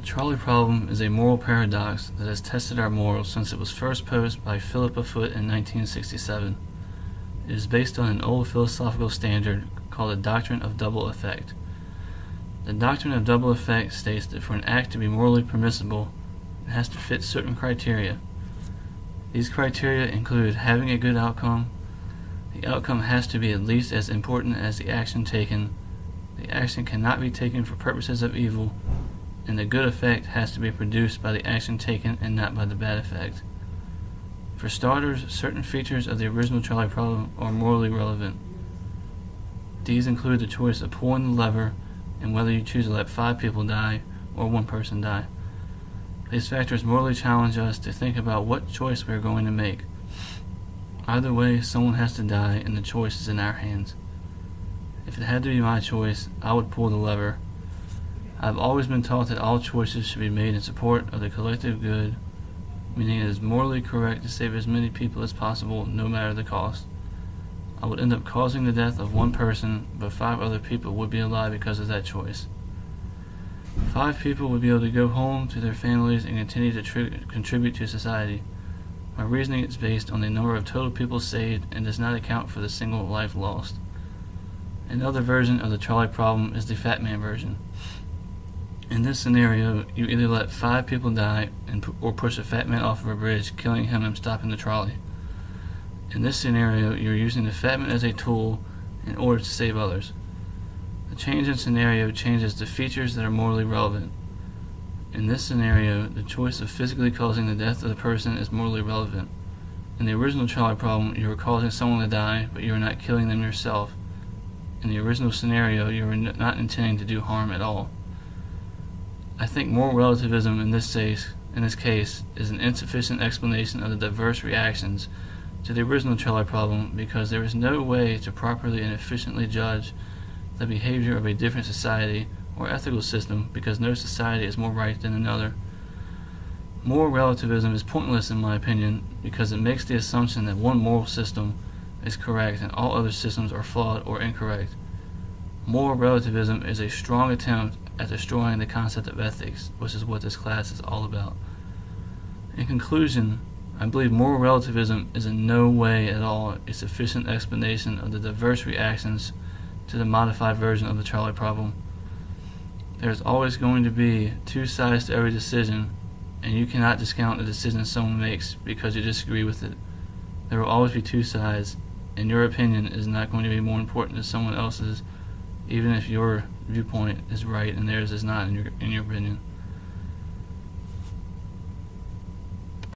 trolley problem is a moral paradox that has tested our morals since it was first posed by Philippa Foot in 1967. It is based on an old philosophical standard called the doctrine of double effect. The doctrine of double effect states that for an act to be morally permissible, it has to fit certain criteria. These criteria include having a good outcome, the outcome has to be at least as important as the action taken, the action cannot be taken for purposes of evil, and the good effect has to be produced by the action taken and not by the bad effect. For starters, certain features of the original trolley problem are morally relevant. These include the choice of pulling the lever and whether you choose to let 5 people die or 1 person die. These factors morally challenge us to think about what choice we are going to make. Either way, someone has to die and the choice is in our hands. If it had to be my choice, I would pull the lever. I've always been taught that all choices should be made in support of the collective good, meaning it is morally correct to save as many people as possible, no matter the cost. I would end up causing the death of 1 person, but 5 other people would be alive because of that choice. 5 people would be able to go home to their families and continue to contribute to society. My reasoning is based on the number of total people saved and does not account for the single life lost. Another version of the trolley problem is the fat man version. In this scenario, you either let 5 people die or push a fat man off of a bridge, killing him and stopping the trolley. In this scenario, you're using the fat man as a tool in order to save others. The change in scenario changes the features that are morally relevant. In this scenario, the choice of physically causing the death of the person is morally relevant. In the original trolley problem, you are causing someone to die, but you are not killing them yourself. In the original scenario, you are not intending to do harm at all. I think moral relativism in this case is an insufficient explanation of the diverse reactions to the original trolley problem because there is no way to properly and efficiently judge the behavior of a different society or ethical system because no society is more right than another. Moral relativism is pointless in my opinion because it makes the assumption that one moral system is correct and all other systems are flawed or incorrect. Moral relativism is a strong attempt at destroying the concept of ethics, which is what this class is all about. In conclusion, I believe moral relativism is in no way at all a sufficient explanation of the diverse reactions to the modified version of the trolley problem. There is always going to be 2 sides to every decision, and you cannot discount the decision someone makes because you disagree with it. There will always be 2 sides, and your opinion is not going to be more important than someone else's, even if your viewpoint is right and theirs is not in your opinion.